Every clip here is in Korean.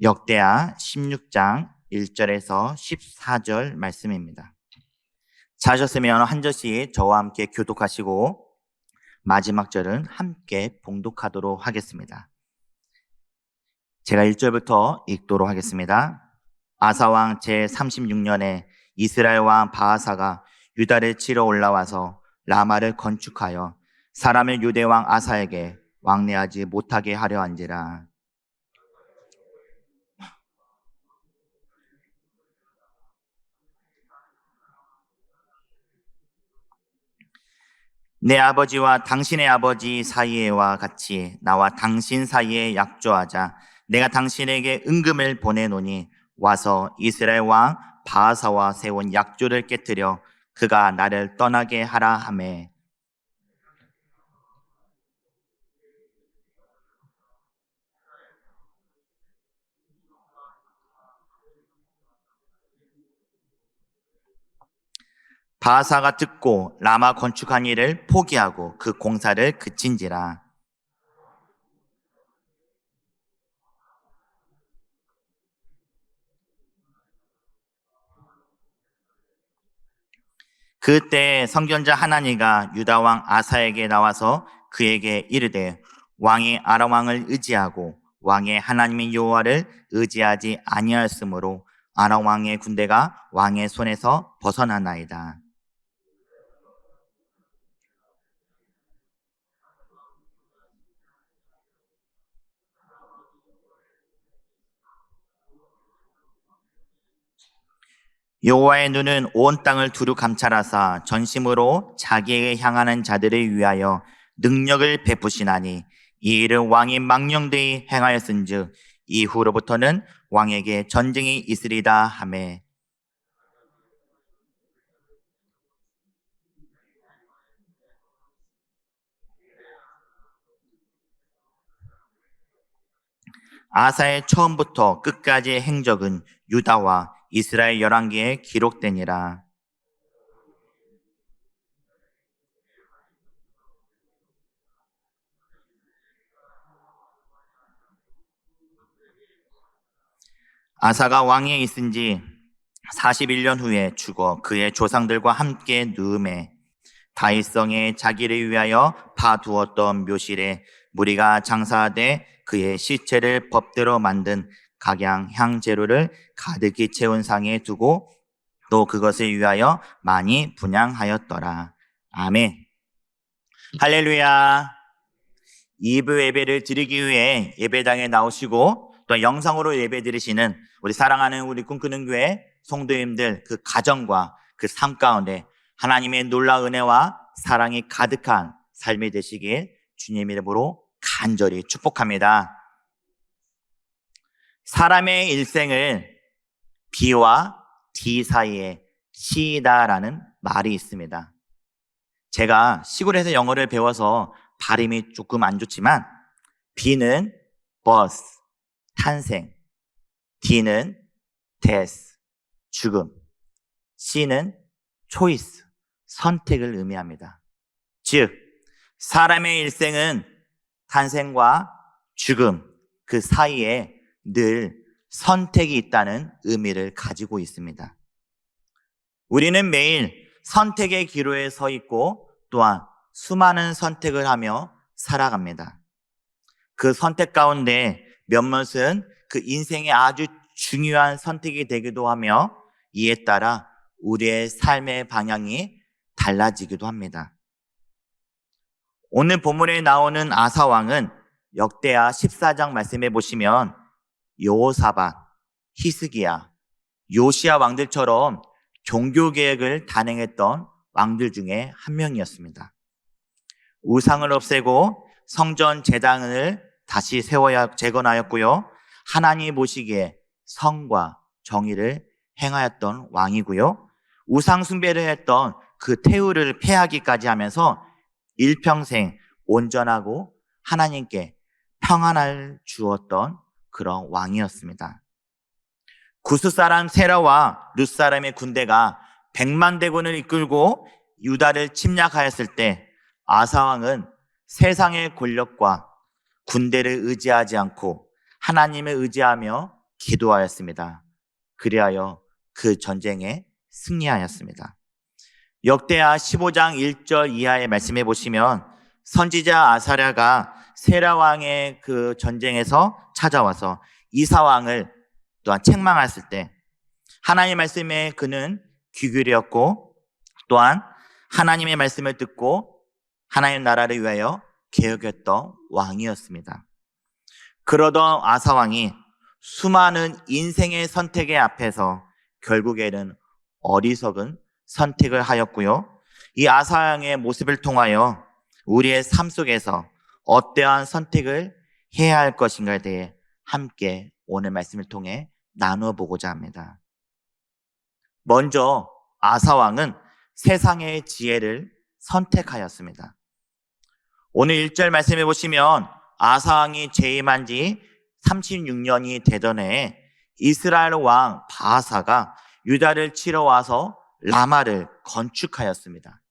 역대하 16장 1절에서 14절 말씀입니다. 자셨으면 한 절씩 저와 함께 교독하시고 마지막 절은 함께 봉독하도록 하겠습니다. 제가 1절부터 읽도록 하겠습니다. 아사왕 제36년에 이스라엘 왕 바하사가 유다를 치러 올라와서 라마를 건축하여 사람을 유대 왕 아사에게 왕래하지 못하게 하려 한지라. 내 아버지와 당신의 아버지 사이에와 같이 나와 당신 사이에 약조하자. 내가 당신에게 은금을 보내노니 와서 이스라엘 왕 바하사와 세운 약조를 깨뜨려 그가 나를 떠나게 하라 하매. 바하사가 듣고 라마 건축한 일을 포기하고 그 공사를 그친지라. 그때 선견자 하나니가 유다 왕 아사에게 나와서 그에게 이르되 왕이 아람 왕을 의지하고 왕의 하나님인 여호와를 의지하지 아니하였으므로 아람 왕의 군대가 왕의 손에서 벗어나나이다. 여호와의 눈은 온 땅을 두루 감찰하사 전심으로 자기에게 향하는 자들을 위하여 능력을 베푸시나니 이 일은 왕이 망령되이 행하였은즉 이후로부터는 왕에게 전쟁이 있으리다 하매. 아사의 처음부터 끝까지의 행적은 유다와 이스라엘 열왕기에 기록되니라. 아사가 왕위에 있은 지 41년 후에 죽어 그의 조상들과 함께 누움에 다윗성에 자기를 위하여 파두었던 묘실에 무리가 장사하되 그의 시체를 법대로 만든 각양 향재료를 가득히 채운 상에 두고 또 그것을 위하여 많이 분향하였더라. 아멘. 할렐루야. 2부 예배를 드리기 위해 예배당에 나오시고 또 영상으로 예배 드리시는 우리 사랑하는 우리 꿈꾸는 교회 성도님들, 그 가정과 그 삶 가운데 하나님의 놀라운 은혜와 사랑이 가득한 삶이 되시길 주님 이름으로 간절히 축복합니다. 사람의 일생을 B와 D 사이에 C다라는 말이 있습니다. 제가 시골에서 영어를 배워서 발음이 조금 안 좋지만 B는 birth, 탄생, D는 death, 죽음, C는 choice, 선택을 의미합니다. 즉, 사람의 일생은 탄생과 죽음 그 사이에 늘 선택이 있다는 의미를 가지고 있습니다. 우리는 매일 선택의 기로에 서 있고 또한 수많은 선택을 하며 살아갑니다. 그 선택 가운데 몇몇은 그 인생의 아주 중요한 선택이 되기도 하며 이에 따라 우리의 삶의 방향이 달라지기도 합니다. 오늘 본문에 나오는 아사왕은 역대하 14장 말씀해 보시면 여호사밧, 히스기야, 요시야 왕들처럼 종교개혁을 단행했던 왕들 중에 한 명이었습니다. 우상을 없애고 성전 제단을 다시 재건하였고요. 하나님 보시기에 성과 정의를 행하였던 왕이고요. 우상 숭배를 했던 그 태우를 폐하기까지 하면서 일평생 온전하고 하나님께 평안을 주었던 그런 왕이었습니다. 구스 사람 세라와 룻 사람의 군대가 100만 대군을 이끌고 유다를 침략하였을 때 아사왕은 세상의 권력과 군대를 의지하지 않고 하나님을 의지하며 기도하였습니다. 그리하여 그 전쟁에 승리하였습니다. 역대하 15장 1절 이하의 말씀해 보시면 선지자 아사랴가 세라왕의 그 전쟁에서 찾아와서 이사왕을 또한 책망했을 때 하나님의 말씀에 그는 귀 기울였고 또한 하나님의 말씀을 듣고 하나님 나라를 위하여 개혁했던 왕이었습니다. 그러던 아사왕이 수많은 인생의 선택의 앞에서 결국에는 어리석은 선택을 하였고요. 이 아사왕의 모습을 통하여 우리의 삶 속에서 어떠한 선택을 해야 할 것인가에 대해 함께 오늘 말씀을 통해 나누어 보고자 합니다. 먼저 아사왕은 세상의 지혜를 선택하였습니다. 오늘 1절 말씀해 보시면 아사왕이 재임한 지 36년이 되던 해에 이스라엘 왕 바하사가 유다를 치러 와서 라마를 건축하였습니다.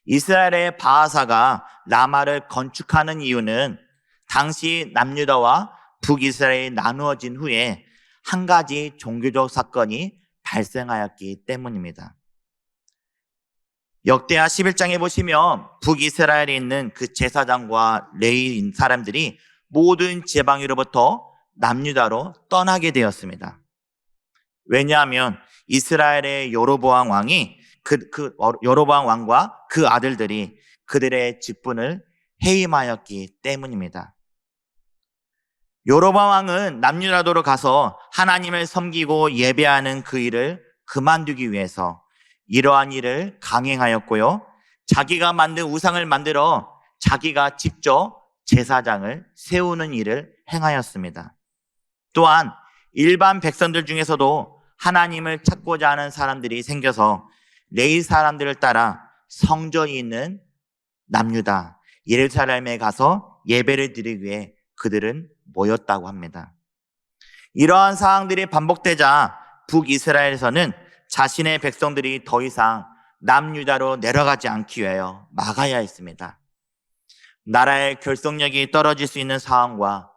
이스라엘의 바하사가 라마를 건축하는 이유는 당시 남유다와 북이스라엘이 나누어진 후에 한 가지 종교적 사건이 발생하였기 때문입니다. 역대하 11장에 보시면 북이스라엘에 있는 그 제사장과 레위 사람들이 모든 지방으로부터 남유다로 떠나게 되었습니다. 왜냐하면 이스라엘의 여로보암 왕이 여로보암 왕과 그 아들들이 그들의 직분을 해임하였기 때문입니다. 여로보암 왕은 남유다도로 가서 하나님을 섬기고 예배하는 그 일을 그만두기 위해서 이러한 일을 강행하였고요. 자기가 만든 우상을 만들어 자기가 직접 제사장을 세우는 일을 행하였습니다. 또한 일반 백성들 중에서도 하나님을 찾고자 하는 사람들이 생겨서 레위 사람들을 따라 성전이 있는 남유다, 예루살렘에 가서 예배를 드리기 위해 그들은 모였다고 합니다. 이러한 상황들이 반복되자 북이스라엘에서는 자신의 백성들이 더 이상 남유다로 내려가지 않기 위하여 막아야 했습니다. 나라의 결속력이 떨어질 수 있는 상황과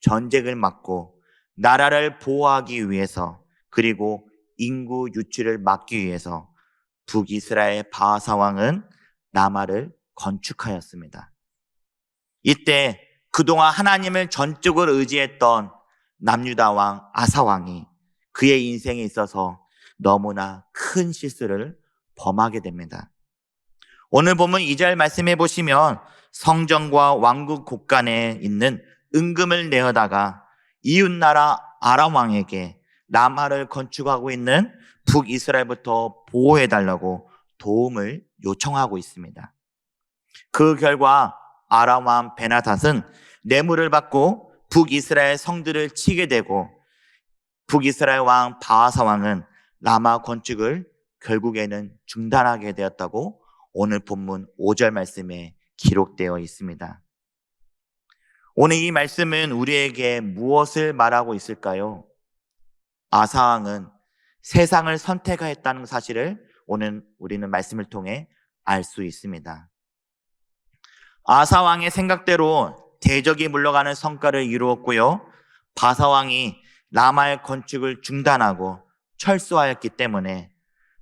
전쟁을 막고 나라를 보호하기 위해서 그리고 인구 유출을 막기 위해서 북이스라엘 바하사 왕은 라마를 건축하였습니다. 이때 그동안 하나님을 전적으로 의지했던 남유다 왕 아사 왕이 그의 인생에 있어서 너무나 큰 실수를 범하게 됩니다. 오늘 본문 2절 말씀해 보시면 성전과 왕국 곳간에 있는 은금을 내어다가 이웃나라 아람 왕에게 라마를 건축하고 있는 북이스라엘부터 보호해달라고 도움을 요청하고 있습니다. 그 결과 아람 왕 베나닷은 뇌물을 받고 북이스라엘 성들을 치게 되고 북이스라엘 왕 바하사 왕은 라마 건축을 결국에는 중단하게 되었다고 오늘 본문 5절 말씀에 기록되어 있습니다. 오늘 이 말씀은 우리에게 무엇을 말하고 있을까요? 아사 왕은 세상을 선택했다는 사실을 오늘 우리는 말씀을 통해 알 수 있습니다. 아사 왕의 생각대로 대적이 물러가는 성과를 이루었고요. 바사 왕이 라마의 건축을 중단하고 철수하였기 때문에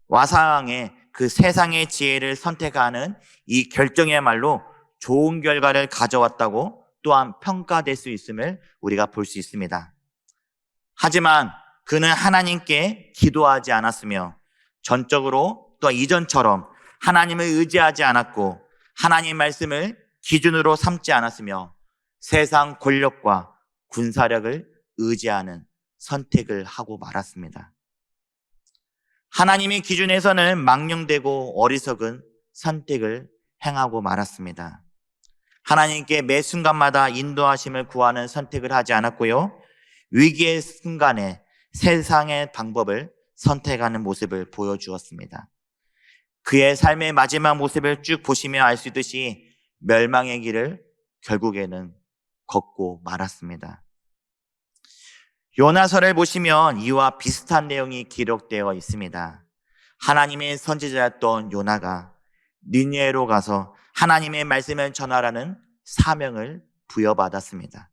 와사 왕의 그 세상의 지혜를 선택하는 이 결정이야말로 좋은 결과를 가져왔다고 또한 평가될 수 있음을 우리가 볼 수 있습니다. 하지만 그는 하나님께 기도하지 않았으며 전적으로 또 이전처럼 하나님을 의지하지 않았고 하나님 말씀을 기준으로 삼지 않았으며 세상 권력과 군사력을 의지하는 선택을 하고 말았습니다. 하나님의 기준에서는 망령되고 어리석은 선택을 행하고 말았습니다. 하나님께 매 순간마다 인도하심을 구하는 선택을 하지 않았고요. 위기의 순간에 세상의 방법을 선택하는 모습을 보여주었습니다. 그의 삶의 마지막 모습을 쭉 보시며 알 수 있듯이 멸망의 길을 결국에는 걷고 말았습니다. 요나서를 보시면 이와 비슷한 내용이 기록되어 있습니다. 하나님의 선지자였던 요나가 니느웨로 가서 하나님의 말씀을 전하라는 사명을 부여받았습니다.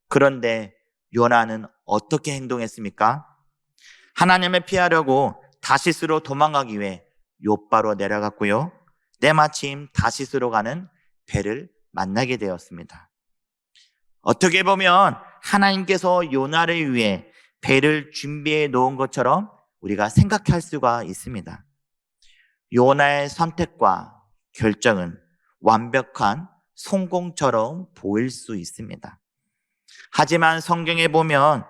그런데 요나는 어떻게 행동했습니까? 하나님을 피하려고 다시스로 도망가기 위해 욥바로 내려갔고요. 때마침 다시스로 가는 배를 만나게 되었습니다. 어떻게 보면 하나님께서 요나를 위해 배를 준비해 놓은 것처럼 우리가 생각할 수가 있습니다. 요나의 선택과 결정은 완벽한 성공처럼 보일 수 있습니다. 하지만 성경에 보면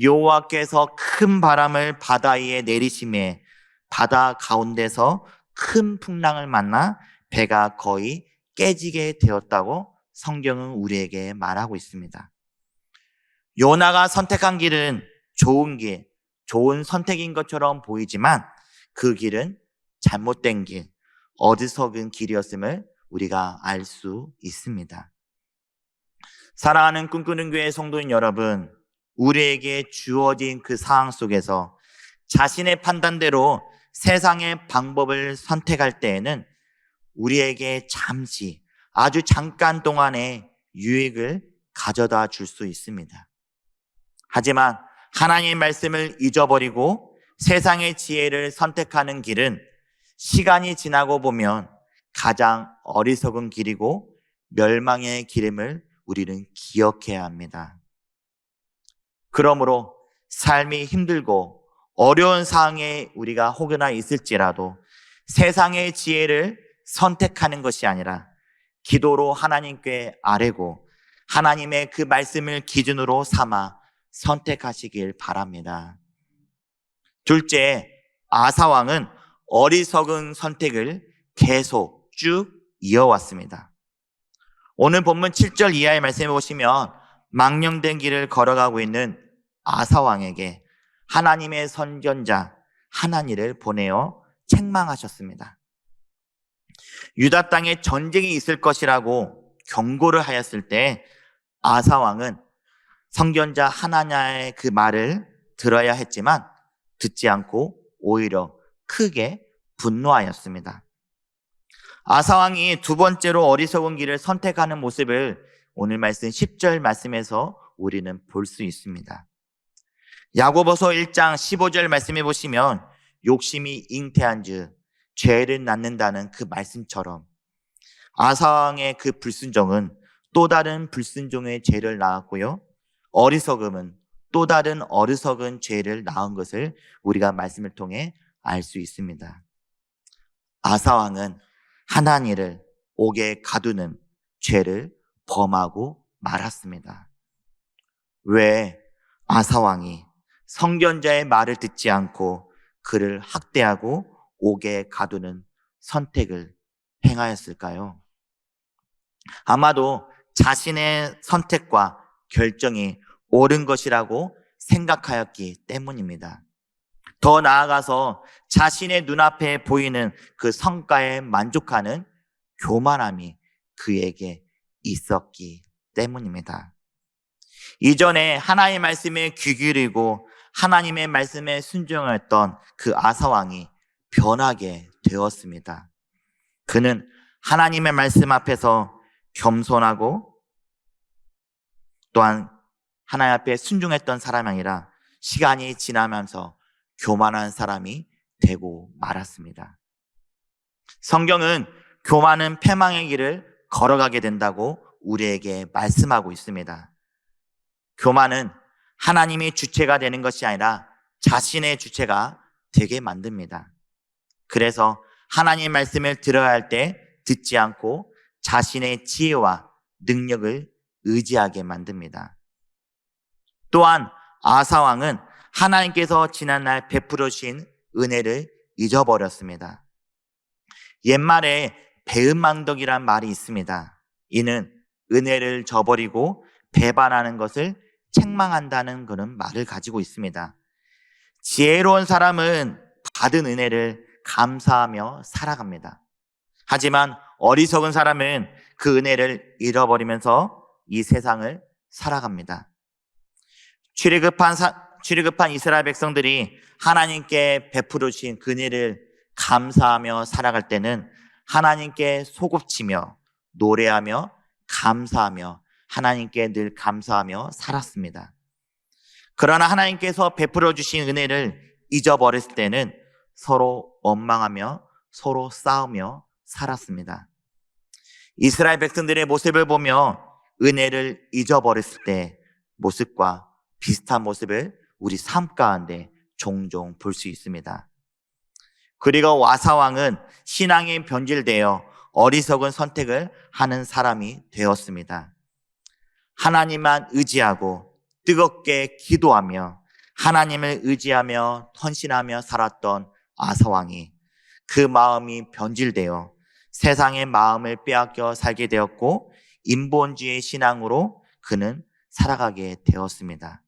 여호와께서 큰 바람을 바다 위에 내리심에 바다 가운데서 큰 풍랑을 만나 배가 거의 깨지게 되었다고 성경은 우리에게 말하고 있습니다. 요나가 선택한 길은 좋은 길, 좋은 선택인 것처럼 보이지만 그 길은 잘못된 길, 어리석은 길이었음을 우리가 알 수 있습니다. 사랑하는 꿈꾸는 교회 성도인 여러분, 우리에게 주어진 그 상황 속에서 자신의 판단대로 세상의 방법을 선택할 때에는 우리에게 잠시, 아주 잠깐 동안의 유익을 가져다 줄 수 있습니다. 하지만 하나님의 말씀을 잊어버리고 세상의 지혜를 선택하는 길은 시간이 지나고 보면 가장 어리석은 길이고 멸망의 길임을 우리는 기억해야 합니다. 그러므로 삶이 힘들고 어려운 상황에 우리가 혹여나 있을지라도 세상의 지혜를 선택하는 것이 아니라 기도로 하나님께 아뢰고 하나님의 그 말씀을 기준으로 삼아 선택하시길 바랍니다. 둘째, 아사왕은 어리석은 선택을 계속 쭉 이어왔습니다. 오늘 본문 7절 이하의 말씀에 보시면 망령된 길을 걸어가고 있는 아사왕에게 하나님의 선견자 하나니를 보내어 책망하셨습니다. 유다 땅에 전쟁이 있을 것이라고 경고를 하였을 때 아사왕은 선견자 하나냐의 그 말을 들어야 했지만 듣지 않고 오히려 크게 분노하였습니다. 아사왕이 두 번째로 어리석은 길을 선택하는 모습을 오늘 말씀 10절 말씀에서 우리는 볼 수 있습니다. 야고보서 1장 15절 말씀해 보시면 욕심이 잉태한즉 죄를 낳는다는 그 말씀처럼 아사왕의 그 불순종은 또 다른 불순종의 죄를 낳았고요, 어리석음은 또 다른 어리석은 죄를 낳은 것을 우리가 말씀을 통해 알 수 있습니다. 아사왕은 하나니를 옥에 가두는 죄를 범하고 말았습니다. 왜 아사왕이 선견자의 말을 듣지 않고 그를 학대하고 옥에 가두는 선택을 행하였을까요? 아마도 자신의 선택과 결정이 옳은 것이라고 생각하였기 때문입니다. 더 나아가서 자신의 눈앞에 보이는 그 성과에 만족하는 교만함이 그에게 있었기 때문입니다. 이전에 하나님의 말씀에 귀 기울이고 하나님의 말씀에 순종했던 그 아사왕이 변하게 되었습니다. 그는 하나님의 말씀 앞에서 겸손하고 또한 하나님 앞에 순종했던 사람이 아니라 시간이 지나면서 교만한 사람이 되고 말았습니다. 성경은 교만은 패망의 길을 걸어가게 된다고 우리에게 말씀하고 있습니다. 교만은 하나님이 주체가 되는 것이 아니라 자신의 주체가 되게 만듭니다. 그래서 하나님의 말씀을 들어야 할 때 듣지 않고 자신의 지혜와 능력을 의지하게 만듭니다. 또한 아사왕은 하나님께서 지난날 베풀어 주신 은혜를 잊어버렸습니다. 옛말에 배은망덕이란 말이 있습니다. 이는 은혜를 저버리고 배반하는 것을 책망한다는 그런 말을 가지고 있습니다. 지혜로운 사람은 받은 은혜를 감사하며 살아갑니다. 하지만 어리석은 사람은 그 은혜를 잃어버리면서 이 세상을 살아갑니다. 출애굽한 이스라엘 백성들이 하나님께 베풀어 주신 그 은혜를 감사하며 살아갈 때는 하나님께 소곱치며 노래하며 감사하며 하나님께 늘 감사하며 살았습니다. 그러나 하나님께서 베풀어 주신 은혜를 잊어버렸을 때는 서로 원망하며 서로 싸우며 살았습니다. 이스라엘 백성들의 모습을 보며 은혜를 잊어버렸을 때 모습과 비슷한 모습을 우리 삶 가운데 종종 볼 수 있습니다. 그리고 아사왕은 신앙이 변질되어 어리석은 선택을 하는 사람이 되었습니다. 하나님만 의지하고 뜨겁게 기도하며 하나님을 의지하며 헌신하며 살았던 아사왕이 그 마음이 변질되어 세상의 마음을 빼앗겨 살게 되었고 인본주의 신앙으로 그는 살아가게 되었습니다.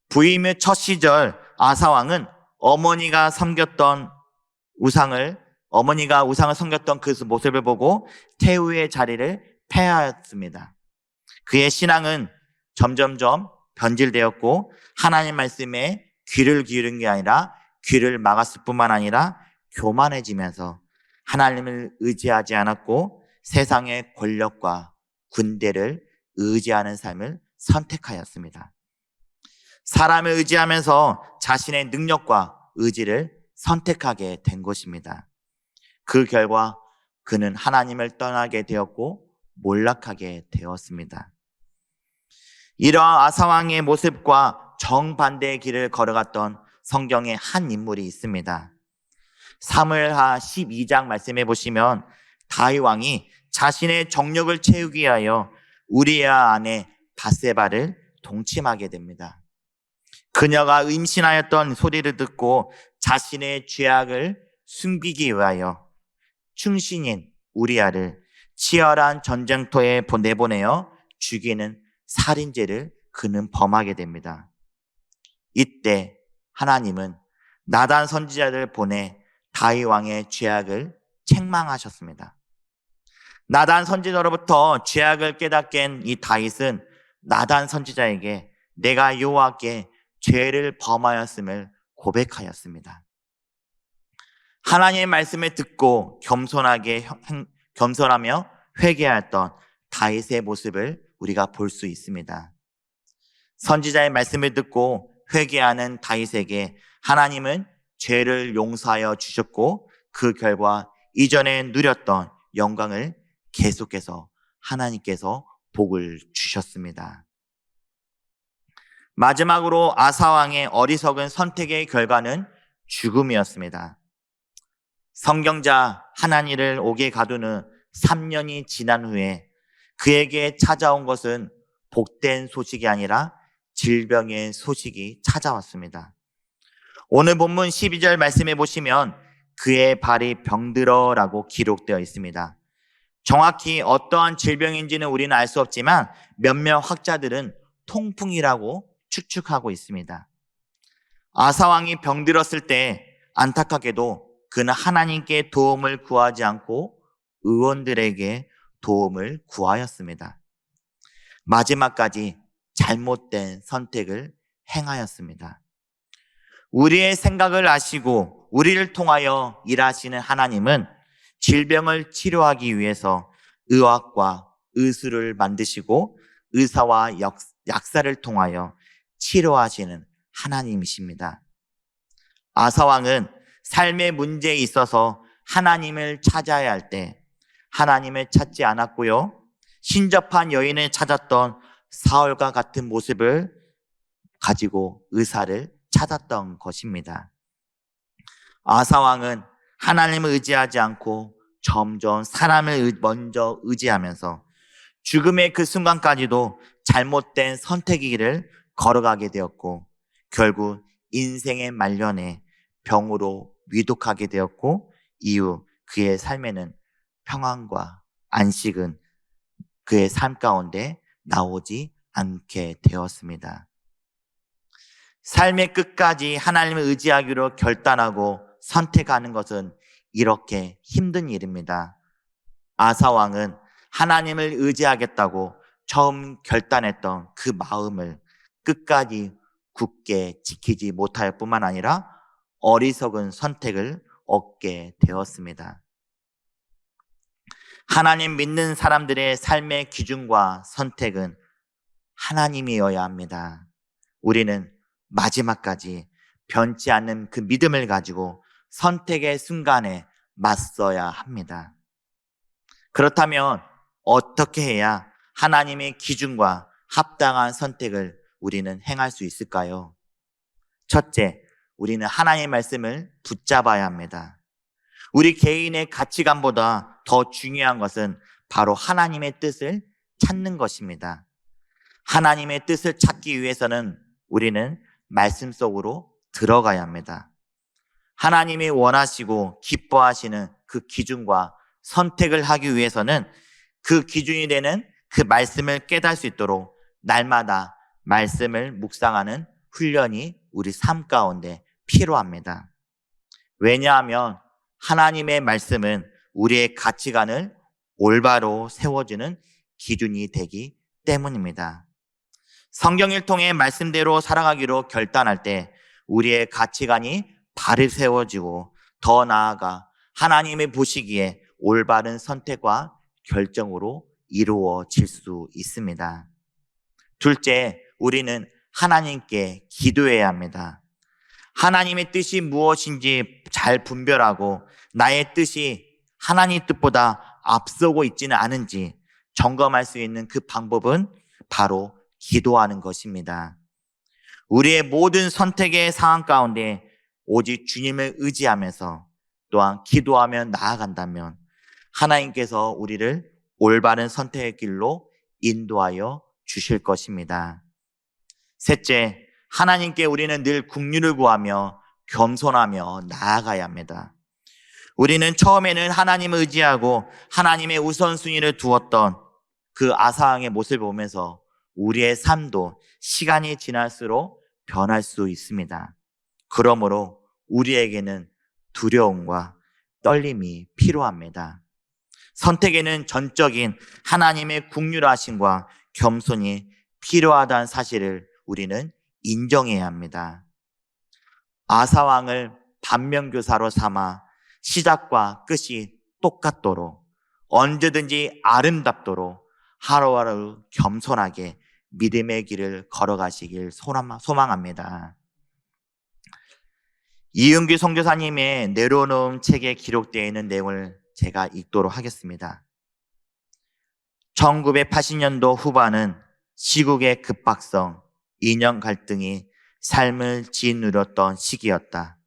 부임의 첫 시절 아사왕은 어머니가 우상을 섬겼던 그 모습을 보고 태후의 자리를 폐하였습니다. 그의 신앙은 점점점 변질되었고 하나님 말씀에 귀를 기울인 게 아니라 귀를 막았을 뿐만 아니라 교만해지면서 하나님을 의지하지 않았고 세상의 권력과 군대를 의지하는 삶을 선택하였습니다. 사람을 의지하면서 자신의 능력과 의지를 선택하게 된 것입니다. 그 결과 그는 하나님을 떠나게 되었고 몰락하게 되었습니다. 이러한 아사왕의 모습과 정반대의 길을 걸어갔던 성경에 한 인물이 있습니다. 사무엘하 12장 말씀해 보시면 다윗 왕이 자신의 정력을 채우기 위하여 우리야 아내 밧세바를 동침하게 됩니다. 그녀가 임신하였던 소리를 듣고 자신의 죄악을 숨기기 위하여 충신인 우리야를 치열한 전쟁터에 내보내어 죽이는 살인죄를 그는 범하게 됩니다. 이때 하나님은 나단 선지자를 보내 다윗 왕의 죄악을 책망하셨습니다. 나단 선지자로부터 죄악을 깨닫게 한 이 다윗은 나단 선지자에게 내가 여호와께 죄를 범하였음을 고백하였습니다. 하나님의 말씀을 듣고 겸손하며 회개하였던 다윗의 모습을 우리가 볼 수 있습니다. 선지자의 말씀을 듣고 회개하는 다윗에게 하나님은 죄를 용서하여 주셨고 그 결과 이전에 누렸던 영광을 계속해서 하나님께서 복을 주셨습니다. 마지막으로 아사왕의 어리석은 선택의 결과는 죽음이었습니다. 성경자 하나니를 옥에 가둔 후 3년이 지난 후에 그에게 찾아온 것은 복된 소식이 아니라 질병의 소식이 찾아왔습니다. 오늘 본문 12절 말씀해 보시면 그의 발이 병들어라고 기록되어 있습니다. 정확히 어떠한 질병인지는 우리는 알 수 없지만 몇몇 학자들은 통풍이라고 추측하고 있습니다. 아사왕이 병들었을 때 안타깝게도 그는 하나님께 도움을 구하지 않고 의원들에게 도움을 구하였습니다. 마지막까지 잘못된 선택을 행하였습니다. 우리의 생각을 아시고 우리를 통하여 일하시는 하나님은 질병을 치료하기 위해서 의학과 의술을 만드시고 의사와 약사를 통하여 치료하시는 하나님이십니다. 아사왕은 삶의 문제에 있어서 하나님을 찾아야 할 때 하나님을 찾지 않았고요. 신접한 여인을 찾았던 사울과 같은 모습을 가지고 의사를 찾았던 것입니다. 아사왕은 하나님을 의지하지 않고 점점 사람을 먼저 의지하면서 죽음의 그 순간까지도 잘못된 선택의 길을 걸어가게 되었고 결국 인생의 말년에 병으로 위독하게 되었고 이후 그의 삶에는 평안과 안식은 그의 삶 가운데 나오지 않게 되었습니다. 삶의 끝까지 하나님을 의지하기로 결단하고 선택하는 것은 이렇게 힘든 일입니다. 아사왕은 하나님을 의지하겠다고 처음 결단했던 그 마음을 끝까지 굳게 지키지 못할 뿐만 아니라 어리석은 선택을 얻게 되었습니다. 하나님 믿는 사람들의 삶의 기준과 선택은 하나님이어야 합니다. 우리는 마지막까지 변치 않는 그 믿음을 가지고 선택의 순간에 맞서야 합니다. 그렇다면 어떻게 해야 하나님의 기준과 합당한 선택을 우리는 행할 수 있을까요? 첫째, 우리는 하나님의 말씀을 붙잡아야 합니다. 우리 개인의 가치관보다 더 중요한 것은 바로 하나님의 뜻을 찾는 것입니다. 하나님의 뜻을 찾기 위해서는 우리는 말씀 속으로 들어가야 합니다. 하나님이 원하시고 기뻐하시는 그 기준과 선택을 하기 위해서는 그 기준이 되는 그 말씀을 깨달을 수 있도록 날마다 말씀을 묵상하는 훈련이 우리 삶 가운데 필요합니다. 왜냐하면 하나님의 말씀은 우리의 가치관을 올바로 세워주는 기준이 되기 때문입니다. 성경을 통해 말씀대로 살아가기로 결단할 때 우리의 가치관이 바로 세워지고 더 나아가 하나님이 보시기에 올바른 선택과 결정으로 이루어질 수 있습니다. 둘째, 우리는 하나님께 기도해야 합니다. 하나님의 뜻이 무엇인지 잘 분별하고 나의 뜻이 하나님 뜻보다 앞서고 있지는 않은지 점검할 수 있는 그 방법은 바로 기도하는 것입니다. 우리의 모든 선택의 상황 가운데 오직 주님을 의지하면서 또한 기도하며 나아간다면 하나님께서 우리를 올바른 선택의 길로 인도하여 주실 것입니다. 셋째, 하나님께 우리는 늘 긍휼을 구하며 겸손하며 나아가야 합니다. 우리는 처음에는 하나님을 의지하고 하나님의 우선순위를 두었던 그 아사왕의 모습을 보면서 우리의 삶도 시간이 지날수록 변할 수 있습니다. 그러므로 우리에게는 두려움과 떨림이 필요합니다. 선택에는 전적인 하나님의 긍휼하심과 겸손이 필요하다는 사실을 우리는 인정해야 합니다. 아사왕을 반면교사로 삼아 시작과 끝이 똑같도록 언제든지 아름답도록 하루하루 겸손하게 믿음의 길을 걸어가시길 소망합니다. 이은규 선교사님의 내려놓음 책에 기록되어 있는 내용을 제가 읽도록 하겠습니다. 1980년도 후반은 시국의 급박성, 이념 갈등이 삶을 짓누렸던 시기였다.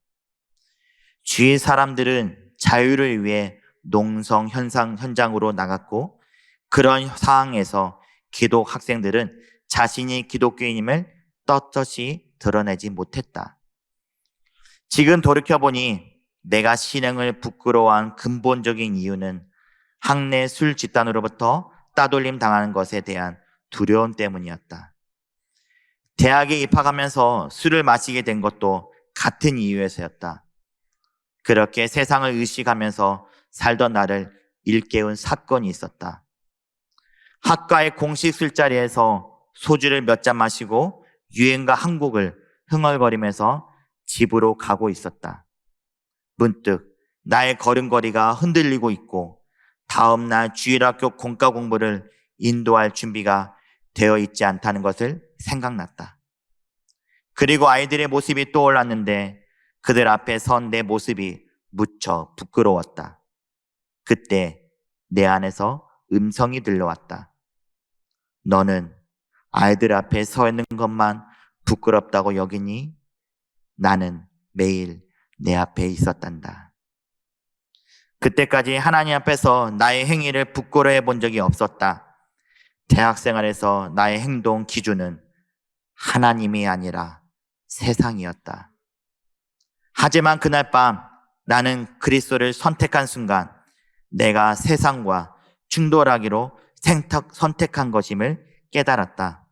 주위 사람들은 자유를 위해 농성 현장으로 나갔고 그런 상황에서 기독 학생들은 자신이 기독교인임을 떳떳이 드러내지 못했다. 지금 돌이켜보니 내가 신앙을 부끄러워한 근본적인 이유는 학내 술 집단으로부터 따돌림 당하는 것에 대한 두려움 때문이었다. 대학에 입학하면서 술을 마시게 된 것도 같은 이유에서였다. 그렇게 세상을 의식하면서 살던 나를 일깨운 사건이 있었다. 학과의 공식 술자리에서 소주를 몇 잔 마시고 유행가 한 곡을 흥얼거리면서 집으로 가고 있었다. 문득 나의 걸음걸이가 흔들리고 있고 다음날 주일학교 공과 공부를 인도할 준비가 되어 있지 않다는 것을 생각났다. 그리고 아이들의 모습이 떠올랐는데 그들 앞에 선 내 모습이 무척 부끄러웠다. 그때 내 안에서 음성이 들려왔다. 너는 아이들 앞에 서 있는 것만 부끄럽다고 여기니? 나는 매일 내 앞에 있었단다. 그때까지 하나님 앞에서 나의 행위를 부끄러워해 본 적이 없었다. 대학 생활에서 나의 행동 기준은 하나님이 아니라 세상이었다. 하지만 그날 밤 나는 그리스도를 선택한 순간 내가 세상과 충돌하기로 선택한 것임을 깨달았다.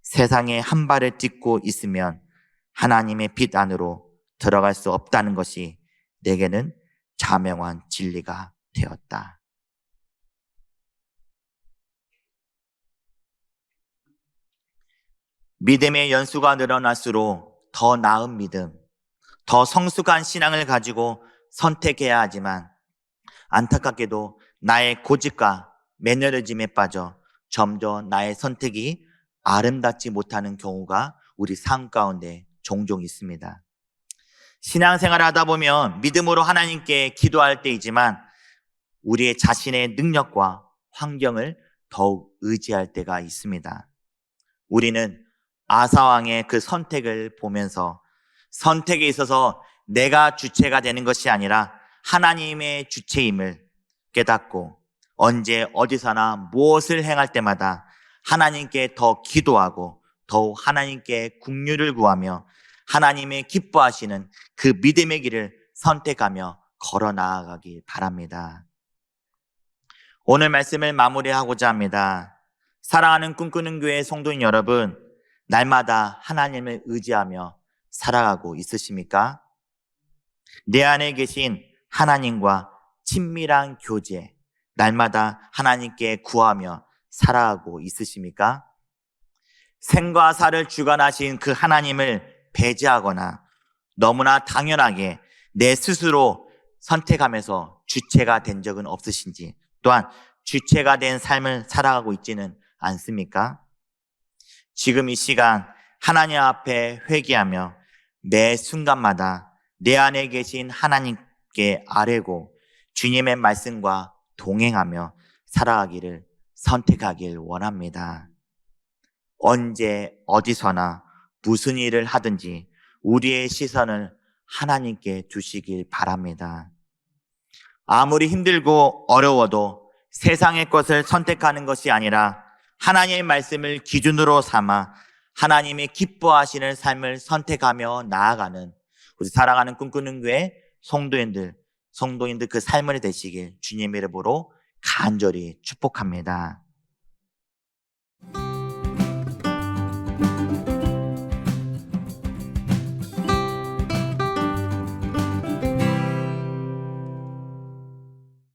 세상에 한 발을 딛고 있으면 하나님의 빛 안으로 들어갈 수 없다는 것이 내게는 자명한 진리가 되었다. 믿음의 연수가 늘어날수록 더 나은 믿음, 더 성숙한 신앙을 가지고 선택해야 하지만 안타깝게도 나의 고집과 매너리즘에 빠져 점점 나의 선택이 아름답지 못하는 경우가 우리 삶 가운데 종종 있습니다. 신앙생활을 하다 보면 믿음으로 하나님께 기도할 때이지만 우리의 자신의 능력과 환경을 더욱 의지할 때가 있습니다. 우리는 아사왕의 그 선택을 보면서 선택에 있어서 내가 주체가 되는 것이 아니라 하나님의 주체임을 깨닫고 언제 어디서나 무엇을 행할 때마다 하나님께 더 기도하고 더욱 하나님께 긍휼을 구하며 하나님의 기뻐하시는 그 믿음의 길을 선택하며 걸어 나아가기 바랍니다. 오늘 말씀을 마무리하고자 합니다. 사랑하는 꿈꾸는 교회 성도인 여러분, 날마다 하나님을 의지하며 살아가고 있으십니까? 내 안에 계신 하나님과 친밀한 교제, 날마다 하나님께 구하며 살아가고 있으십니까? 생과 사를 주관하신 그 하나님을 배제하거나 너무나 당연하게 내 스스로 선택하면서 주체가 된 적은 없으신지, 또한 주체가 된 삶을 살아가고 있지는 않습니까? 지금 이 시간 하나님 앞에 회개하며 매 순간마다 내 안에 계신 하나님께 아뢰고 주님의 말씀과 동행하며 살아가기를 선택하길 원합니다. 언제 어디서나 무슨 일을 하든지 우리의 시선을 하나님께 두시길 바랍니다. 아무리 힘들고 어려워도 세상의 것을 선택하는 것이 아니라 하나님의 말씀을 기준으로 삼아 하나님이 기뻐하시는 삶을 선택하며 나아가는 우리 사랑하는 꿈꾸는 교회 성도인들 그 삶을 되시길 주님의 이름으로 간절히 축복합니다.